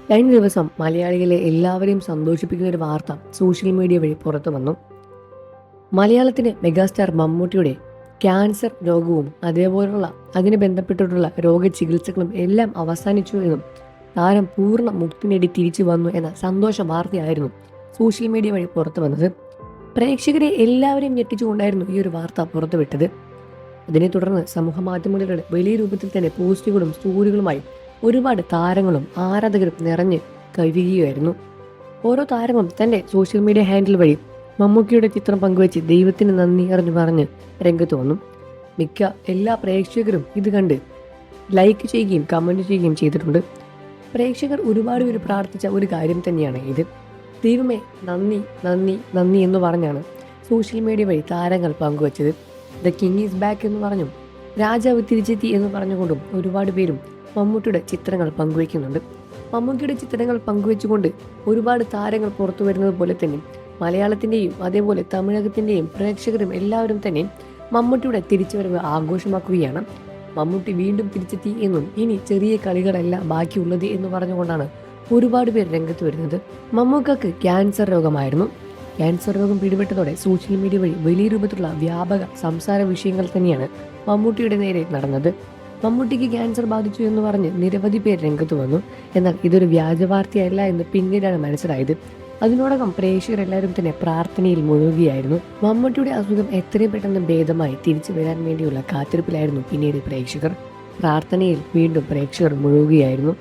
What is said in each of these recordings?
കഴിഞ്ഞ ദിവസം മലയാളികളെ എല്ലാവരെയും സന്തോഷിപ്പിക്കുന്ന ഒരു വാർത്ത സോഷ്യൽ മീഡിയ വഴി പുറത്തു വന്നു. മലയാളത്തിലെ മെഗാസ്റ്റാർ മമ്മൂട്ടിയുടെ ക്യാൻസർ രോഗവും അതേപോലുള്ള അതിന് ബന്ധപ്പെട്ടിട്ടുള്ള രോഗചികിത്സകളും എല്ലാം അവസാനിച്ചു എന്നും താരം പൂർണ്ണ മുക്തി നേടി തിരിച്ചു വന്നു എന്ന സന്തോഷ വാർത്തയായിരുന്നു സോഷ്യൽ മീഡിയ വഴി പുറത്തു വന്നത്. പ്രേക്ഷകരെ എല്ലാവരെയും ഞെട്ടിച്ചുകൊണ്ടായിരുന്നു ഈ ഒരു വാർത്ത പുറത്തുവിട്ടത്. അതിനെ തുടർന്ന് സമൂഹ മാധ്യമങ്ങളുടെ വലിയ രൂപത്തിൽ തന്നെ പോസ്റ്റുകളും സ്റ്റോറികളുമായി ഒരുപാട് താരങ്ങളും ആരാധകരും നിറഞ്ഞ് കവിയുകയായിരുന്നു. ഓരോ താരങ്ങളും തന്റെ സോഷ്യൽ മീഡിയ ഹാൻഡിൽ വഴി മമ്മൂക്കിയുടെ ചിത്രം പങ്കുവെച്ച് ദൈവത്തിന് നന്ദി അറിഞ്ഞു പറഞ്ഞ് രംഗത്ത് വന്നു. മിക്ക എല്ലാ പ്രേക്ഷകരും ഇത് കണ്ട് ലൈക്ക് ചെയ്യുകയും കമന്റ് ചെയ്യുകയും ചെയ്തിട്ടുണ്ട്. പ്രേക്ഷകർ ഒരുപാട് പേര് പ്രാർത്ഥിച്ച ഒരു കാര്യം തന്നെയാണ് ഇത്. ദൈവമേ നന്ദി നന്ദി നന്ദി എന്ന് പറഞ്ഞാണ് സോഷ്യൽ മീഡിയ വഴി താരങ്ങൾ പങ്കുവച്ചത്. ദ കിങ് ഈസ് ബാക്ക് എന്ന് പറഞ്ഞും രാജാവ് തിരിച്ചെത്തി എന്ന് പറഞ്ഞുകൊണ്ടും ഒരുപാട് പേരും മമ്മൂട്ടിയുടെ ചിത്രങ്ങൾ പങ്കുവയ്ക്കുന്നുണ്ട്. മമ്മൂക്കിയുടെ ചിത്രങ്ങൾ പങ്കുവെച്ചുകൊണ്ട് ഒരുപാട് താരങ്ങൾ പുറത്തു വരുന്നത് പോലെ തന്നെ മലയാളത്തിൻ്റെയും അതേപോലെ തമിഴകത്തിൻ്റെയും പ്രേക്ഷകരും എല്ലാവരും തന്നെ മമ്മൂട്ടിയുടെ തിരിച്ചുവരവ് ആഘോഷമാക്കുകയാണ്. മമ്മൂട്ടി വീണ്ടും തിരിച്ചെത്തി എന്നും ഇനി ചെറിയ കളികളല്ല ബാക്കിയുള്ളത് എന്ന് പറഞ്ഞുകൊണ്ടാണ് ഒരുപാട് പേർ രംഗത്ത് വരുന്നത്. മമ്മൂക്കക്ക് ക്യാൻസർ രോഗമായിരുന്നു. ക്യാൻസർ രോഗം പിടിപെട്ടതോടെ സോഷ്യൽ മീഡിയ വഴി വലിയ രൂപത്തിലുള്ള വ്യാപക സംസാര വിഷയങ്ങൾ തന്നെയാണ് മമ്മൂട്ടിയുടെ നേരെ നടന്നത്. മമ്മൂട്ടിക്ക് ക്യാൻസർ ബാധിച്ചു എന്ന് പറഞ്ഞ് നിരവധി പേർ രംഗത്ത് വന്നു. എന്നാൽ ഇതൊരു വ്യാജ വാർത്തയല്ല എന്ന് പിന്നീടാണ് മനസ്സിലായത്. അതിനോടകം പ്രേക്ഷകരെല്ലാവരും തന്നെ പ്രാർത്ഥനയിൽ മുഴുകുകയായിരുന്നു. മമ്മൂട്ടിയുടെ അസുഖം എത്രയും പെട്ടെന്ന് ഭേദമായി തിരിച്ചു വരാൻ വേണ്ടിയുള്ള കാത്തിരിപ്പിലായിരുന്നു പിന്നീട് പ്രേക്ഷകർ. പ്രാർത്ഥനയിൽ വീണ്ടും പ്രേക്ഷകർ മുഴുകുകയായിരുന്നു.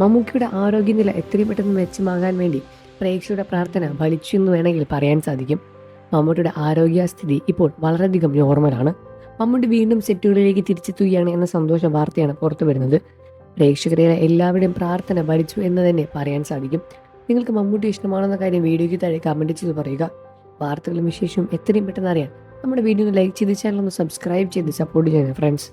മമ്മൂക്കിയുടെ ആരോഗ്യനില എത്രയും പെട്ടെന്ന് മെച്ചമാകാൻ വേണ്ടി പ്രേക്ഷകരുടെ പ്രാർത്ഥന ഫലിച്ചു എന്ന് വേണമെങ്കിൽ പറയാൻ സാധിക്കും. മമ്മൂട്ടിയുടെ ആരോഗ്യസ്ഥിതി ഇപ്പോൾ വളരെയധികം നോർമലാണ്. മമ്മൂട്ടി വീണ്ടും സെറ്റുകളിലേക്ക് തിരിച്ചെത്തുകയാണ് എന്ന സന്തോഷ വാർത്തയാണ് പുറത്തു വരുന്നത്. പ്രേക്ഷകരെ എല്ലാവരുടെയും പ്രാർത്ഥന ഫലിച്ചു എന്ന് തന്നെ പറയാൻ സാധിക്കും. നിങ്ങൾക്ക് മമ്മൂട്ടി ഇഷ്ടമാണെന്ന കാര്യം വീഡിയോയ്ക്ക് താഴെ കമൻറ്റ് ചെയ്ത് പറയുക. വാർത്തകളും വിശേഷവും എത്രയും പെട്ടെന്ന് അറിയാൻ നമ്മുടെ വീഡിയോ ഒന്ന് ലൈക്ക് ചെയ്ത് ചാനൽ ഒന്ന് സബ്സ്ക്രൈബ് ചെയ്ത് സപ്പോർട്ട് ചെയ്യുക ഫ്രണ്ട്സ്.